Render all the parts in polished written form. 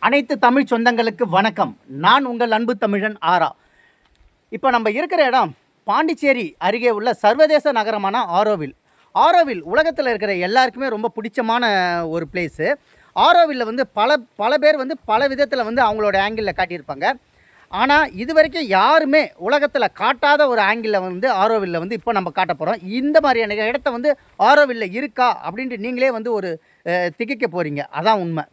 அனைத்து தமிழ் சொந்தங்களுக்கு வணக்கம். நான் உங்கள் அன்பு தமிழன் ஆரா. இப்போ நம்ம இருக்கிற இடம் பாண்டிச்சேரி அருகே உள்ள சர்வதேச நகரமான ஆரோவில். ஆரோவில் உலகத்தில் இருக்கிற எல்லாருக்குமே ரொம்ப பிடிச்சமான ஒரு பிளேஸு. ஆரோவில்ல வந்து பல பேர் வந்து பல விதத்தில் வந்து அவங்களோட ஆங்கிளில் காட்டியிருப்பாங்க. ஆனால் இது வரைக்கும் யாருமே உலகத்தில் காட்டாத ஒரு ஆங்கிளில் வந்து ஆரோவில்ல வந்து இப்போ நம்ம காட்ட போகிறோம். இந்த மாதிரியான இடத்த வந்து ஆரோவில்ல இருக்கா அப்படின்ட்டு நீங்களே வந்து ஒரு திகைக்க போகிறீங்க. அதான் உண்மை.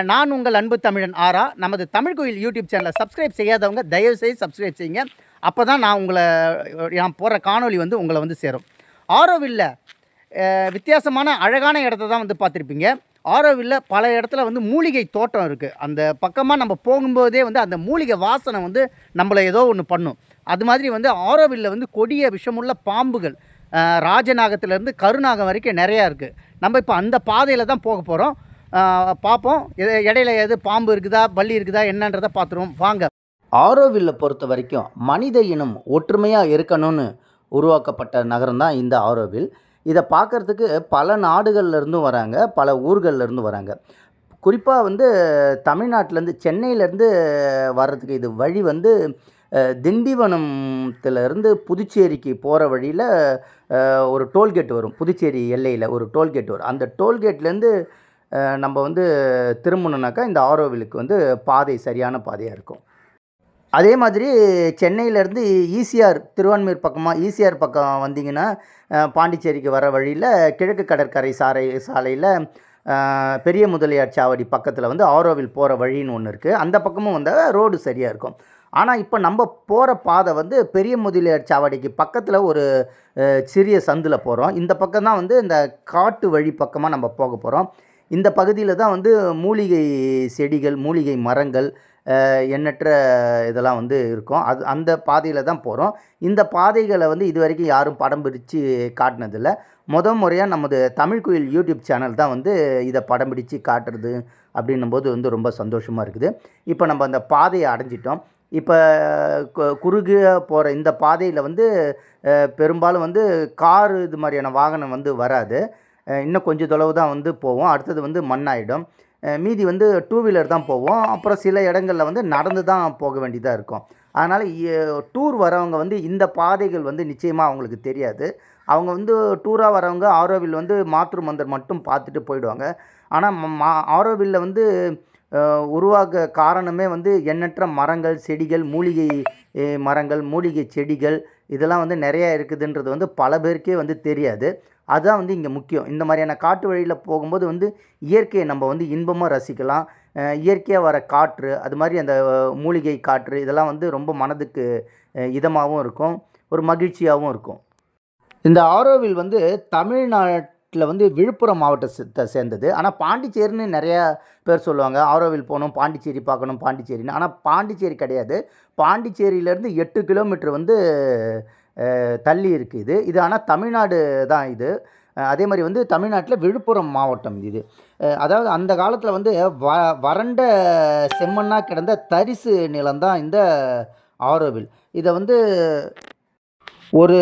நான் உங்கள் அன்பு தமிழன் ஆரா. நமது தமிழ் கோயில் யூடியூப் சேனலை சப்ஸ்கிரைப் செய்யாதவங்க தயவுசெய்து சப்ஸ்கிரைப் செய்யுங்க. அப்போ தான் நான் போடுற காணொலி வந்து உங்களை வந்து சேரும். ஆரோவில்ல வித்தியாசமான அழகான இடத்த தான் வந்து பார்த்துருப்பீங்க. ஆரோவில்ல பல இடத்துல வந்து மூலிகை தோட்டம் இருக்குது. அந்த பக்கமாக நம்ம போகும்போதே வந்து அந்த மூலிகை வாசனை வந்து நம்மளை ஏதோ ஒன்று பண்ணும். அது மாதிரி வந்து ஆரோவில்ல வந்து கொடிய விஷமுள்ள பாம்புகள் ராஜநாகத்திலேருந்து கருநாகம் வரைக்கும் நிறையா இருக்குது. நம்ம இப்போ அந்த பாதையில் தான் போக போகிறோம். பார்ப்போம். இடையில எது பாம்பு இருக்குதா பல்லி இருக்குதா என்னன்றதை பார்த்துருவோம் வாங்க. ஆரோவில்லை பொறுத்த வரைக்கும் மனித இனம் ஒற்றுமையாக இருக்கணும்னு உருவாக்கப்பட்ட நகரம் தான் இந்த ஆரோவில். இதை பார்க்குறதுக்கு பல நாடுகள்லேருந்தும் வராங்க, பல ஊர்கள்லேருந்து வராங்க. குறிப்பாக வந்து தமிழ்நாட்டிலேருந்து சென்னையிலேருந்து வர்றதுக்கு இது வழி வந்து திண்டிவனத்திலேருந்து புதுச்சேரிக்கு போகிற வழியில் ஒரு டோல்கேட் வரும். புதுச்சேரி எல்லையில் ஒரு டோல்கேட் வரும். அந்த டோல்கேட்லேருந்து நம்ம வந்து திரும்பணுன்னாக்கா இந்த ஆரோவிலுக்கு வந்து பாதை சரியான பாதையாக இருக்கும். அதே மாதிரி சென்னையிலேருந்து ஈசிஆர் திருவான்மியூர் பக்கமாக ஈசிஆர் பக்கம் வந்தீங்கன்னா பாண்டிச்சேரிக்கு வர வழியில் கிழக்கு கடற்கரை சாலையில் பெரிய முதலியார் சாவடி பக்கத்தில் வந்து ஆரோவில் போகிற வழின்னு ஒன்று இருக்குது. அந்த பக்கமும் வந்தால் ரோடு சரியாக இருக்கும். ஆனால் இப்போ நம்ம போகிற பாதை வந்து பெரிய முதலியார் சாவடிக்கு பக்கத்தில் ஒரு சிறிய சந்தில் போகிறோம். இந்த பக்கம் தான் வந்து இந்த காட்டு வழி பக்கமாக நம்ம போக போகிறோம். இந்த பகுதியில் தான் வந்து மூலிகை செடிகள், மூலிகை மரங்கள், எண்ணற்ற இதெல்லாம் வந்து இருக்கும். அந்த பாதையில் தான் போகிறோம். இந்த பாதைகளை வந்து இது வரைக்கும் யாரும் படம் பிடிச்சு காட்டினதில்லை. முறையாக நமது தமிழ் கோயில் யூடியூப் சேனல் தான் வந்து இதை படம் பிடிச்சு காட்டுறது அப்படின்னும் போது வந்து ரொம்ப சந்தோஷமாக இருக்குது. இப்போ நம்ம அந்த பாதையை அடைஞ்சிட்டோம். இப்போ குறுகிய போகிற இந்த பாதையில் வந்து பெரும்பாலும் வந்து காரு இது மாதிரியான வாகனம் வந்து வராது. இன்னும் கொஞ்சம் தொலைவு தான் வந்து போவோம். அடுத்தது வந்து மண்ணாயிடும். மீதி வந்து டூ வீலர் தான் போவோம். அப்புறம் சில இடங்களில் வந்து நடந்து தான் போக வேண்டியதாக இருக்கும். அதனால் டூர் வரவங்க வந்து இந்த பாதைகள் வந்து நிச்சயமாக அவங்களுக்கு தெரியாது. அவங்க வந்து டூராக வரவங்க ஆரோவில் வந்து மாத்ரு மந்தர் மட்டும் பார்த்துட்டு போயிடுவாங்க. ஆனால் ஆரோவில்ல வந்து உருவாக காரணமே வந்து எண்ணற்ற மரங்கள், செடிகள், மூலிகை மரங்கள், மூலிகை செடிகள் இதெல்லாம் வந்து நிறையா இருக்குதுன்றது வந்து பல பேருக்கே வந்து தெரியாது. அதுதான் வந்து இங்கே முக்கியம். இந்த மாதிரியான காட்டு வழியில் போகும்போது வந்து இயற்கையை நம்ம வந்து இன்பமாக ரசிக்கலாம். இயற்கையாக வர காற்று, அது மாதிரி அந்த மூலிகை காற்று இதெல்லாம் வந்து ரொம்ப மனதுக்கு இதமாகவும் இருக்கும், ஒரு மகிழ்ச்சியாகவும் இருக்கும். இந்த ஆரோவில் வந்து தமிழ்நாட்டில் வந்து விழுப்புரம் மாவட்டத்தை சேர்ந்தது. ஆனால் பாண்டிச்சேரின்னு நிறையா பேர் சொல்லுவாங்க. ஆரோவில் போகணும், பாண்டிச்சேரி பார்க்கணும், பாண்டிச்சேரின்னு. ஆனால் பாண்டிச்சேரி கிடையாது. பாண்டிச்சேரியிலேருந்து 8 கிலோமீட்டர் வந்து தள்ளி இருக்குது இது. ஆனால் தமிழ்நாடு தான் இது. அதே மாதிரி வந்து தமிழ்நாட்டில் விழுப்புரம் மாவட்டம் இது. அதாவது அந்த காலத்தில் வந்து வறண்ட செம்மண்ணாக கிடந்த தரிசு நிலம்தான் இந்த ஆரோவில். இதை வந்து ஒரு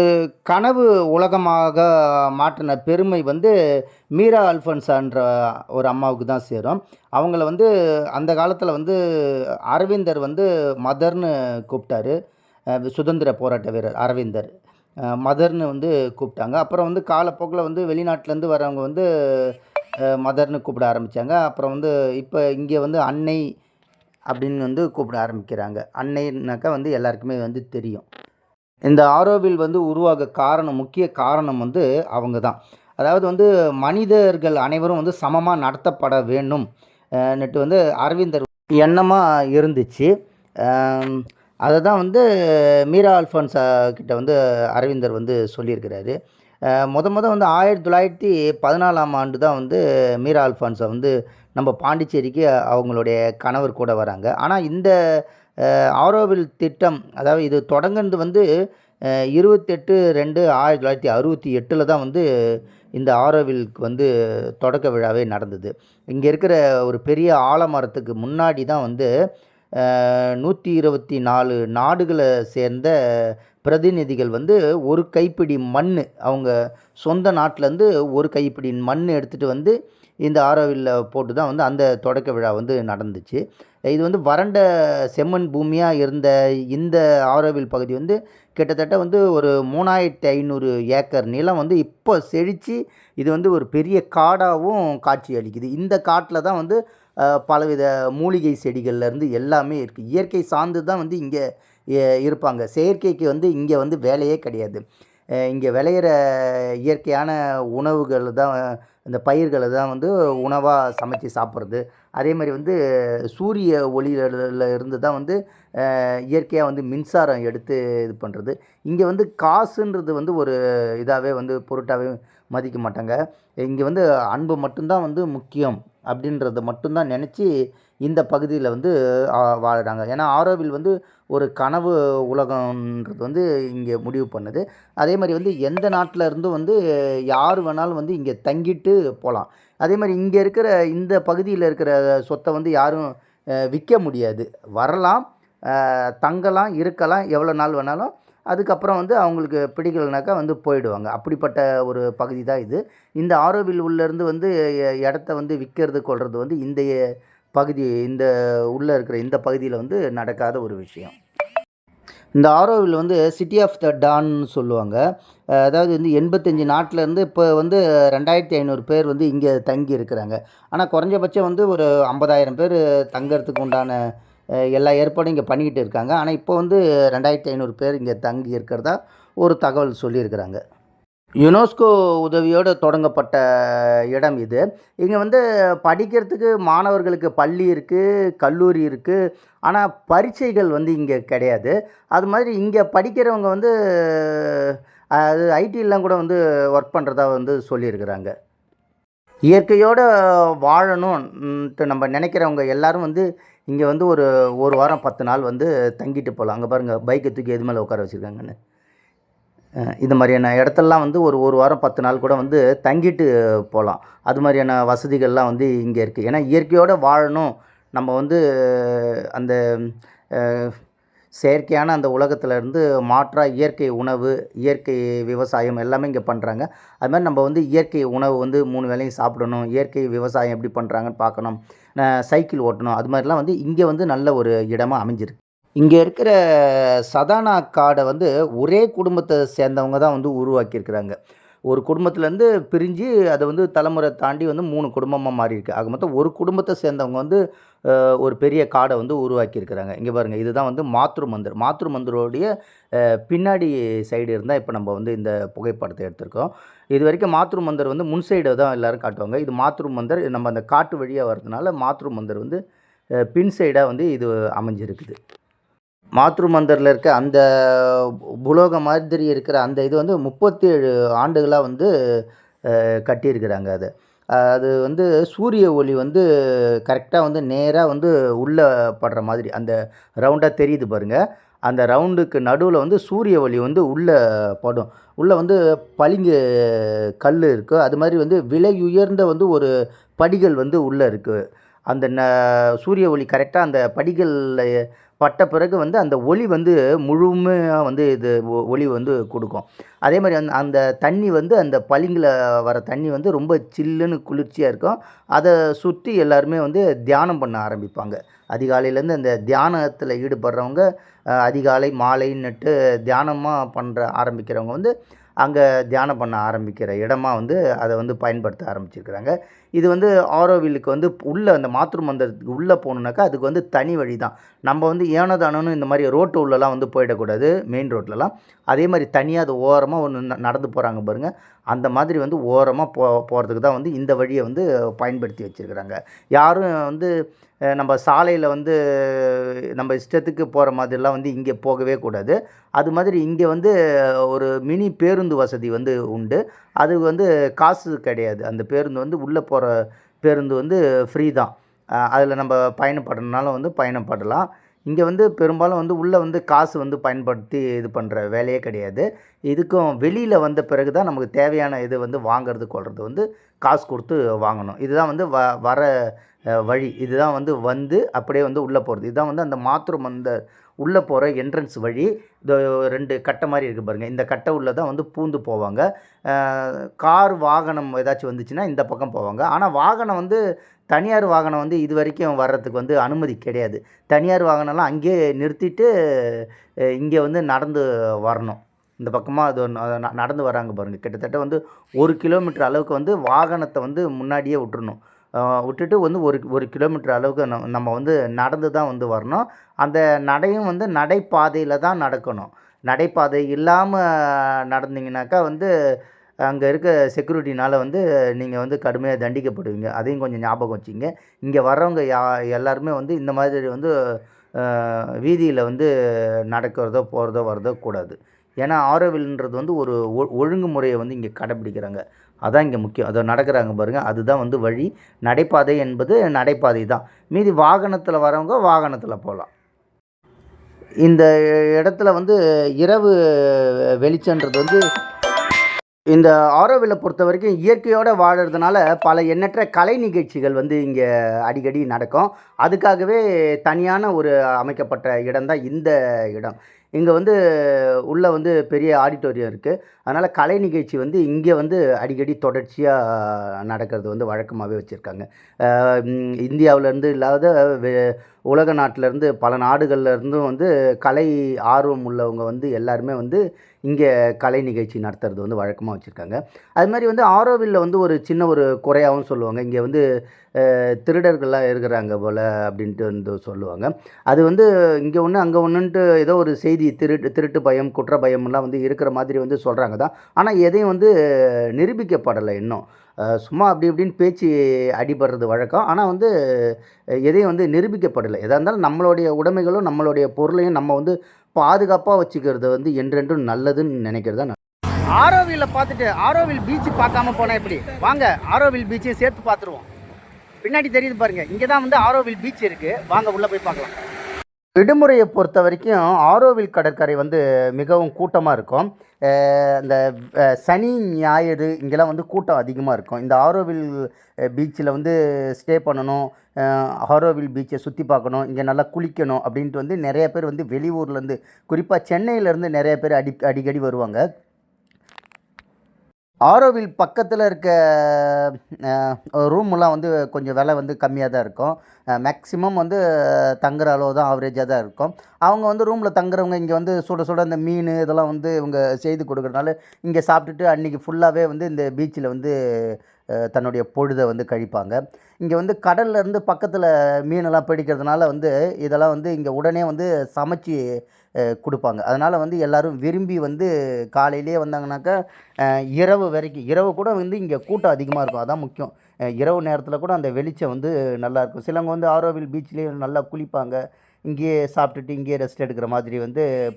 கனவு உலகமாக மாற்றின பெருமை வந்து மீரா அல்ஃபோன்சான்ற ஒரு அம்மாவுக்கு தான் சேரும். அவங்கள வந்து அந்த காலத்தில் வந்து அரவிந்தர் வந்து மதர்னு கூப்பிட்டாரு. சுதந்திர போராட்ட வீரர் அரவிந்தர் மதர்னு வந்து கூப்பிட்டாங்க. அப்புறம் வந்து காலப்போக்கில் வந்து வெளிநாட்டிலேருந்து வரவங்க வந்து மதர்னு கூப்பிட ஆரம்பித்தாங்க. அப்புறம் வந்து இப்போ இங்கே வந்து அன்னை அப்படின்னு வந்து கூப்பிட ஆரம்பிக்கிறாங்க. அன்னைனாக்கா வந்து எல்லாருக்குமே வந்து தெரியும். இந்த ஆரோவில் வந்து உருவாக முக்கிய காரணம் வந்து அவங்க தான். அதாவது வந்து மனிதர்கள் அனைவரும் வந்து சமமாக நடத்தப்பட வேண்டும் நட்டு வந்து அரவிந்தர் எண்ணமாக இருந்துச்சு. அதை தான் வந்து மீரா அல்ஃபோன்சா கிட்ட வந்து அரவிந்தர் வந்து சொல்லியிருக்கிறாரு. வந்து 1914ஆம் ஆண்டு தான் வந்து மீரா அல்ஃபோன்சா வந்து நம்ம பாண்டிச்சேரிக்கு அவங்களுடைய கணவர் கூட வராங்க. ஆனால் இந்த ஆரோவில் திட்டம் அதாவது இது தொடங்குனது வந்து 28/2/1968 தான் வந்து இந்த ஆரோவிலுக்கு வந்து தொடக்க விழாவே நடந்தது. இங்கே இருக்கிற ஒரு பெரிய ஆலமரத்துக்கு முன்னாடி தான் வந்து 124 நாடுகளை சேர்ந்த பிரதிநிதிகள் வந்து ஒரு கைப்பிடி மண் அவங்க சொந்த நாட்டிலேருந்து ஒரு கைப்பிடி மண் எடுத்துகிட்டு வந்து இந்த ஆரோவில்ல போட்டு தான் வந்து அந்த தொடக்க விழா வந்து நடந்துச்சு. இது வந்து வறண்ட செம்மண் பூமியாக இருந்த இந்த ஆரோவில் பகுதி வந்து கிட்டத்தட்ட வந்து ஒரு 3500 ஏக்கர் நிலம் வந்து இப்போ செழித்து இது வந்து ஒரு பெரிய காடாகவும் காட்சி அளிக்குது. இந்த காட்டில் தான் வந்து பலவித மூலிகை செடிகள்லேருந்து எல்லாமே இருக்குது. இயற்கை சார்ந்து தான் வந்து இங்கே இருப்பாங்க. செயற்கைக்கு வந்து இங்கே வந்து வேலையே கிடையாது. இங்கே விளையிற இயற்கையான உணவுகள் தான், இந்த பயிர்களை தான் வந்து உணவாக சமைச்சு சாப்பிட்றது. அதே மாதிரி வந்து சூரிய ஒளியில இருந்து தான் வந்து இயற்கையாக வந்து மின்சாரம் எடுத்து இது பண்ணுறது. இங்கே வந்து காசுன்றது வந்து ஒரு இதாகவே வந்து பொருட்டாகவே மதிக்க மாட்டாங்க. இங்கே வந்து அன்பு மட்டும்தான் வந்து முக்கியம் அப்படின்றத மட்டும்தான் நினச்சி இந்த பகுதியில் வந்து வாழ்கிறாங்க. ஏன்னா ஆரோவில் வந்து ஒரு கனவு உலகன்றது வந்து இங்கே முடிவு பண்ணுது. அதே மாதிரி வந்து எந்த நாட்டில் இருந்தும் வந்து யார் வேணாலும் வந்து இங்கே தங்கிட்டு போகலாம். அதே மாதிரி இங்கே இருக்கிற இந்த பகுதியில் இருக்கிற சொத்தை வந்து யாரும் விற்க முடியாது. வரலாம், தங்கலாம், இருக்கலாம், எவ்வளோ நாள் வேணாலும். அதுக்கப்புறம் வந்து அவங்களுக்கு பிடிக்கலைனாக்கா வந்து போயிடுவாங்க. அப்படிப்பட்ட ஒரு பகுதி தான் இது. இந்த ஆரோவில் உள்ளேருந்து வந்து இடத்த வந்து விற்கிறது கொள்வது வந்து இந்த பகுதி, இந்த உள்ளே இருக்கிற இந்த பகுதியில் வந்து நடக்காத ஒரு விஷயம். இந்த ஆரோவில் வந்து சிட்டி ஆஃப் த டான்னு சொல்லுவாங்க. அதாவது வந்து 85 நாட்டிலேருந்து இப்போ வந்து 2500 பேர் வந்து இங்கே தங்கி இருக்கிறாங்க. ஆனால் குறைஞ்சபட்சம் வந்து ஒரு 50,000 பேர் தங்கறதுக்கு உண்டான எல்லா ஏற்பாடும் இங்கே பண்ணிக்கிட்டு இருக்காங்க. ஆனால் இப்போ வந்து 2500 பேர் இங்கே தங்கி இருக்கிறதா ஒரு தகவல் சொல்லியிருக்கிறாங்க. யுனெஸ்கோ உதவியோடு தொடங்கப்பட்ட இடம் இது. இங்கே வந்து படிக்கிறதுக்கு மாணவர்களுக்கு பள்ளி இருக்குது, கல்லூரி இருக்குது. ஆனால் பரீட்சைகள் வந்து இங்கே கிடையாது. அது மாதிரி இங்கே படிக்கிறவங்க வந்து அது ஐடிலாம் கூட வந்து ஒர்க் பண்ணுறதா வந்து சொல்லியிருக்கிறாங்க. இயற்கையோடு வாழணும்ன்ட்டு நம்ம நினைக்கிறவங்க எல்லோரும் வந்து இங்கே வந்து ஒரு வாரம் 10 நாள் வந்து தங்கிட்டு போகலாம். அங்கே பாருங்கள், பைக்கை தூக்கி எது மேலே உட்கார வச்சுருக்காங்கன்னு. இது மாதிரியான இடத்துலலாம் வந்து ஒரு வாரம் 10 நாள் கூட வந்து தங்கிட்டு போகலாம். அது மாதிரியான வசதிகள்லாம் வந்து இங்கே இருக்குது. ஏன்னா இயற்கையோடு வாழணும், நம்ம வந்து அந்த செயற்கையான அந்த உலகத்தில் இருந்து மாற்றாக இயற்கை உணவு, இயற்கை விவசாயம் எல்லாமே இங்கே பண்ணுறாங்க. அது மாதிரி நம்ம வந்து இயற்கை உணவு வந்து 3 வேளையும் சாப்பிடணும், இயற்கை விவசாயம் எப்படி பண்ணுறாங்கன்னு பார்க்கணும், சைக்கிள் ஓட்டணும். அது மாதிரிலாம் வந்து இங்கே வந்து நல்ல ஒரு இடமா அமைஞ்சிருக்கு. இங்கே இருக்கிற சதானா காடை வந்து ஒரே குடும்பத்தை சேர்ந்தவங்க தான் வந்து உருவாக்கியிருக்கிறாங்க. ஒரு குடும்பத்துலேருந்து பிரிஞ்சு அதை வந்து தலைமுறை தாண்டி வந்து 3 குடும்பமாக மாறியிருக்கு. ஆக மொத்தம் ஒரு குடும்பத்தை சேர்ந்தவங்க வந்து ஒரு பெரிய காடை வந்து உருவாக்கியிருக்கிறாங்க. இங்கே பாருங்கள், இதுதான் வந்து மாத்ரு மந்திர். மாத்ரு மந்திரோடைய பின்னாடி சைடு இருந்தால் இப்போ நம்ம வந்து இந்த புகைப்படத்தை எடுத்திருக்கோம். இது வரைக்கும் மாத்ரு மந்திர் வந்து முன் சைடு தான் எல்லோரும் காட்டுவாங்க. இது மாத்ரு மந்திர் நம்ம அந்த காட்டு வழியாக வர்றதுனால மாத்ரு மந்திர் வந்து பின் சைடாக வந்து இது அமைஞ்சிருக்குது. மாத்ரு மந்திரில் இருக்க அந்த புலோகம் மாதிரி இருக்கிற அந்த இது வந்து 37 ஆண்டுகளாக வந்து கட்டியிருக்கிறாங்க அது. அது வந்து சூரிய ஒளி வந்து கரெக்டாக வந்து நேராக வந்து உள்ளே படுற மாதிரி அந்த ரவுண்டாக தெரியுது பாருங்கள். அந்த ரவுண்டுக்கு நடுவில் வந்து சூரிய ஒளி வந்து உள்ளே படும். உள்ளே வந்து பளிங்கு கல் இருக்குது. அது மாதிரி வந்து விலை உயர்ந்த வந்து ஒரு படிகள் வந்து உள்ளே இருக்குது. அந்த சூரிய ஒளி கரெக்டாக அந்த படிகளில் பட்ட பிறகு வந்து அந்த ஒளி வந்து முழுமையாக வந்து இது ஒளி வந்து கொடுக்கும். அதே மாதிரி அந்த தண்ணி வந்து அந்த பளிங்கில் வர தண்ணி வந்து ரொம்ப சில்லுன்னு குளிர்ச்சியாக இருக்கும். அதை சுற்றி எல்லாருமே வந்து தியானம் பண்ண ஆரம்பிப்பாங்க. அதிகாலையிலேருந்து அந்த தியானத்தில் ஈடுபடுறவங்க அதிகாலை மாலைன்னுட்டு தியானமாக ஆரம்பிக்கிறவங்க வந்து அங்கே தியானம் பண்ண ஆரம்பிக்கிற இடமா வந்து அதை வந்து பயன்படுத்த ஆரம்பிச்சிருக்கிறாங்க. இது வந்து ஆரோவிலுக்கு வந்து உள்ளே அந்த மாத்ரு மந்திரத்துக்கு உள்ளே போகணுன்னாக்கா அதுக்கு வந்து தனி வழி தான். நம்ம வந்து ஏனோதானோன்னு இந்த மாதிரி ரோட்டு உள்ளலாம் வந்து போயிடக்கூடாது, மெயின் ரோட்லலாம். அதே மாதிரி தனியாக அது ஓரமாக ஒன்று நடந்து போகிறாங்க பாருங்கள், அந்த மாதிரி வந்து ஓரமாக போகிறதுக்கு தான் வந்து இந்த வழியை வந்து பயன்படுத்தி வச்சுருக்கிறாங்க. யாரும் வந்து நம்ம சாலையில் வந்து நம்ம இஷ்டத்துக்கு போகிற மாதிரிலாம் வந்து இங்கே போகவே கூடாது. அது மாதிரி இங்கே வந்து ஒரு மினி பேருந்து வசதி வந்து உண்டு. அது வந்து காசு கிடையாது. அந்த பேருந்து வந்து உள்ளே போகிற பேருந்து வந்து ஃப்ரீ தான். அதில் நம்ம பயணப்படணுனாலும் வந்து பயணப்படலாம். இங்கே வந்து பெரும்பாலும் வந்து உள்ளே வந்து காசு வந்து பயன்படுத்தி இது பண்ணுற வேலையே கிடையாது. இதுக்கும் வெளியில் வந்த பிறகு தான் நமக்கு தேவையான இது வந்து வாங்கிறது கொள்வது வந்து காசு கொடுத்து வாங்கணும். இதுதான் வந்து வர வழி. இதுதான் வந்து அப்படியே உள்ளே போகிறது. இதுதான் அந்த மாத்ரு மந்த உள்ளே போகிற என்ட்ரன்ஸ் வழி. இந்த 2 கட்டை மாதிரி இருக்குது பாருங்கள். இந்த கட்டை உள்ள தான் பூந்து போவாங்க. கார் வாகனம் ஏதாச்சும் வந்துச்சுன்னா இந்த பக்கம் போவாங்க. ஆனால் வாகனம் தனியார் வாகனம் இது வரைக்கும் வர்றதுக்கு அனுமதி கிடையாது. தனியார் வாகனம்லாம் அங்கேயே நிறுத்திட்டு இங்கே நடந்து வரணும். இந்த பக்கமாக அது நடந்து வராங்க பாருங்கள். கிட்டத்தட்ட 1 கிலோமீட்டர் அளவுக்கு வாகனத்தை முன்னாடியே விட்டுறணும். விட்டுட்டு ஒரு கிலோமீட்டர் அளவுக்கு நம்ம நடந்து தான் வரணும். அந்த நடையும் நடைபாதையில் தான் நடக்கணும். நடைபாதை இல்லாமல் நடந்தீங்கன்னாக்கா அங்கே இருக்க செக்யூரிட்டினால் நீங்கள் கடுமையாக தண்டிக்கப்படுவீங்க. அதையும் கொஞ்சம் ஞாபகம் வச்சுங்க. இங்கே வர்றவங்க எல்லாருமே இந்த மாதிரி வீதியில் நடக்கிறதோ போகிறதோ வரதோ கூடாது. ஏன்னா ஆரோவில்ன்றது ஒரு ஒழுங்குமுறையை இங்கே கடைப்பிடிக்கிறாங்க. அதான் இங்கே முக்கியம். அதை நடக்கிறாங்க பாருங்கள். அதுதான் வழி. நடைபாதை என்பது நடைபாதை தான். மீதி வாகனத்தில் வரவங்க வாகனத்தில் போகலாம். இந்த இடத்துல இரவு வெளிச்சன்றது இந்த ஆரோவில்லை பொறுத்த வரைக்கும் இயற்கையோடு வாழறதுனால பல எண்ணற்ற கலை நிகழ்ச்சிகள் இங்கே அடிக்கடி நடக்கும். அதுக்காகவே தனியான ஒரு அமைக்கப்பட்ட இடம் தான் இந்த இடம். இங்கே உள்ளே பெரிய ஆடிட்டோரியம் இருக்குது. அதனால் கலை நிகழ்ச்சி இங்கே அடிக்கடி தொடர்ச்சியாக நடக்கிறது வழக்கமாகவே வச்சுருக்காங்க. இந்தியாவிலேருந்து இல்லாத உலக நாட்டிலேருந்து பல நாடுகள்லேருந்தும் கலை ஆர்வம் உள்ளவங்க எல்லாருமே இங்கே கலை நிகழ்ச்சி நடத்துறது வழக்கமாக வச்சுருக்காங்க. அது மாதிரி ஆரோவில்ல ஒரு சின்ன ஒரு குறையாகவும் சொல்லுவாங்க. இங்கே திருடர்கள்லாம் இருக்கிறாங்க போல் அப்படின்ட்டு சொல்லுவாங்க. அது இங்கே ஒன்று அங்கே ஒன்றுன்ட்டு ஏதோ ஒரு செய்தி திருட்டு பயம் குற்ற பயம்லாம் இருக்கிற மாதிரி சொல்கிறாங்க தான். ஆனால் எதையும் நிரூபிக்கப்படலை இன்னும். சும்மா அப்படி இப்படின்னு பேச்சு அடிபடுறது வழக்கம். ஆனால் எதையும் நிரூபிக்கப்படலை. எதாக இருந்தாலும் நம்மளுடைய உடைமைகளும் நம்மளுடைய பொருளையும் நம்ம பாதுகாப்பாக வச்சுக்கிறது என்றென்றும் நல்லதுன்னு நினைக்கிறது தான். ஆரோவில்லை பார்த்துட்டு ஆரோவில் பீச்சு பார்க்காம போனால் எப்படி? வாங்க ஆரோவில் பீச்சையும் சேர்த்து பார்த்துருவோம். பின்னாடி தெரியுது பாருங்கள். இங்கே தான் ஆரோவில் பீச் இருக்குது. வாங்க உள்ளே போய் பார்க்கலாம். விடுமுறையை பொறுத்த வரைக்கும் ஆரோவில் கடற்கரை மிகவும் கூட்டமாக இருக்கும். இந்த சனி ஞாயிறு இங்கெல்லாம் கூட்டம் அதிகமாக இருக்கும். இந்த ஆரோவில் பீச்சில் ஸ்டே பண்ணணும், ஆரோவில் பீச்சை சுற்றி பார்க்கணும், இங்கே நல்லா குளிக்கணும் அப்படின்ட்டு நிறைய பேர் வெளியூர்லேருந்து குறிப்பாக சென்னையிலேருந்து நிறைய பேர் அடிக்கடி வருவாங்க. ஆரோவில் பக்கத்தில் இருக்க ரூமெல்லாம் கொஞ்சம் விலை கம்மியாக தான் இருக்கும். மேக்ஸிமம் தங்குற அளவு தான் ஆவரேஜாக தான் இருக்கும். அவங்க ரூமில் தங்குறவங்க இங்கே சுட சுட இந்த மீன் இதெல்லாம் இவங்க செய்து கொடுக்குறதுனால இங்கே சாப்பிட்டுட்டு அன்றைக்கி ஃபுல்லாகவே இந்த பீச்சில் தன்னுடைய பொழுதை கழிப்பாங்க. இங்கே கடல்லேருந்து பக்கத்தில் மீனெல்லாம் பிடிக்கிறதுனால இதெல்லாம் இங்கே உடனே சமைச்சி கொடுப்பாங்க. அதனால் எல்லோரும் விரும்பி காலையிலே வந்தாங்கனாக்கா இரவு வரைக்கும் இரவு கூட இங்கே கூட்டம் அதிகமாக இருக்கும். அதான் முக்கியம். இரவு நேரத்தில் கூட அந்த வெளிச்சம் நல்லாயிருக்கும். சிலவங்க ஆரோவில் பீச்லேயே நல்லா குளிப்பாங்க. இங்கேயே சாப்பிட்டுட்டு இங்கேயே ரெஸ்ட் எடுக்கிற மாதிரி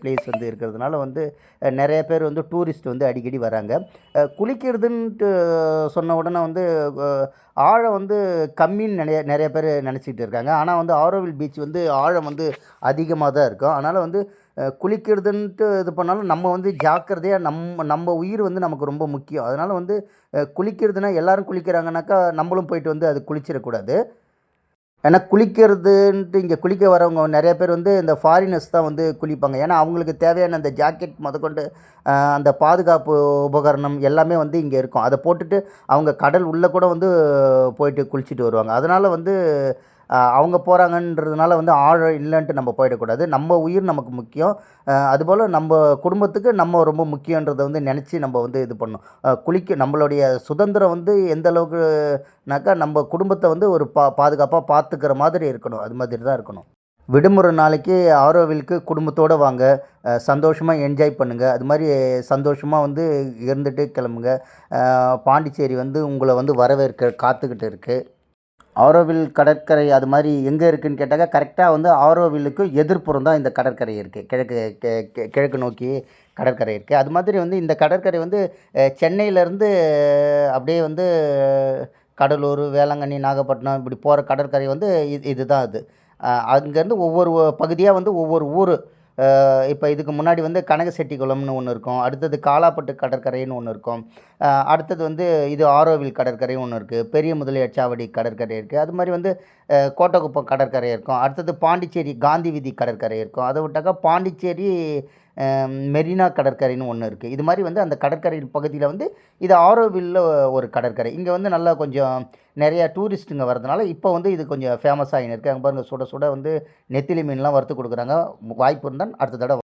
ப்ளேஸ் இருக்கிறதுனால நிறைய பேர் டூரிஸ்ட் அடிக்கடி வராங்க. குளிக்கிறதுன்ட்டு சொன்ன உடனே ஆழம் கம்மின்னு நிறைய பேர் நினச்சிக்கிட்டு இருக்காங்க. ஆனால் ஆரோவில் பீச் ஆழம் அதிகமாக தான் இருக்கும். அதனால் குளிக்கிறதுன்ட்டு இது பண்ணாலும் நம்ம ஜாக்கிரதையாக நம்ம உயிர் நமக்கு ரொம்ப முக்கியம். அதனால் குளிக்கிறதுனா எல்லோரும் குளிக்கிறாங்கனாக்கா நம்மளும் போயிட்டு அது குளிச்சிடக்கூடாது. ஏன்னா குளிக்கிறதுன்ட்டு இங்கே குளிக்க வரவங்க நிறைய பேர் இந்த ஃபாரினர்ஸ் தான் குளிப்பாங்க. ஏன்னா அவங்களுக்கு தேவையான அந்த ஜாக்கெட் முதற்கொண்டு அந்த பாதுகாப்பு உபகரணம் எல்லாமே இங்கே இருக்கும். அதை போட்டுட்டு அவங்க கடல் உள்ளே கூட போயிட்டு குளிச்சுட்டு வருவாங்க. அதனால் அவங்க போகிறாங்கன்றதுனால ஆழம் இல்லைன்ட்டு நம்ம போயிடக்கூடாது. நம்ம உயிர் நமக்கு முக்கியம். அதுபோல் நம்ம குடும்பத்துக்கு நம்ம ரொம்ப முக்கியன்றதை நினச்சி நம்ம இது பண்ணணும். நம்மளுடைய சுதந்திரம் எந்த அளவுக்குனாக்கா நம்ம குடும்பத்தை ஒரு பாதுகாப்பாக பார்த்துக்கிற மாதிரி இருக்கணும். அது மாதிரி தான் இருக்கணும். விடுமுறை நாளைக்கு ஆரோவிலுக்கு குடும்பத்தோடு வாங்க. சந்தோஷமாக என்ஜாய் பண்ணுங்கள். அது மாதிரி சந்தோஷமாக இருந்துட்டு கிளம்புங்க. பாண்டிச்சேரி உங்களை வரவேற்க காத்துக்கிட்டு இருக்குது. ஆரோவில் கடற்கரை அது மாதிரி எங்கே இருக்குதுன்னு கேட்டாக்கா கரெக்டாக ஆரோவிலுக்கு எதிர்ப்புறம் தான் இந்த கடற்கரை இருக்குது. கிழக்கு நோக்கி கடற்கரை இருக்குது. அது மாதிரி இந்த கடற்கரை சென்னையிலேருந்து அப்படியே கடலூர், வேளாங்கண்ணி, நாகப்பட்டினம் இப்படி போகிற கடற்கரை இதுதான் அது. அங்கேருந்து ஒவ்வொரு பகுதியாக ஒவ்வொரு ஊர் இப்போ இதுக்கு முன்னாடி வந்து கனகசெட்டிக்குளம்னு ஒன்று இருக்கும். அடுத்தது காலாப்பட்டு கடற்கரைன்னு ஒன்று இருக்கும். அடுத்தது வந்து இது ஆரோவில் கடற்கரைன்னு ஒன்று இருக்குது. பெரிய முதலியார்சாவடி கடற்கரை இருக்குது. அது மாதிரி வந்து கோட்டக்குப்பம் கடற்கரை இருக்கும். அடுத்தது பாண்டிச்சேரி காந்தி வீதி கடற்கரை இருக்கும். அதை விட்டாக்கா பாண்டிச்சேரி மெரினா கடற்கரைன்னு ஒன்று இருக்குது. இது மாதிரி வந்து அந்த கடற்கரை பகுதியில் வந்து இது ஆரோவில்ல ஒரு கடற்கரை. இங்கே வந்து நல்லா கொஞ்சம் நிறையா டூரிஸ்ட்டுங்க வரதுனால இப்போ வந்து இது கொஞ்சம் ஃபேமஸ் ஆகின்னு இருக்குது. அங்கே பாருங்கள், சுட சுட வந்து நெத்திலி மீன்லாம் வறுத்து கொடுக்குறாங்க. வாய்ப்பு இருந்தால் அடுத்த தடவை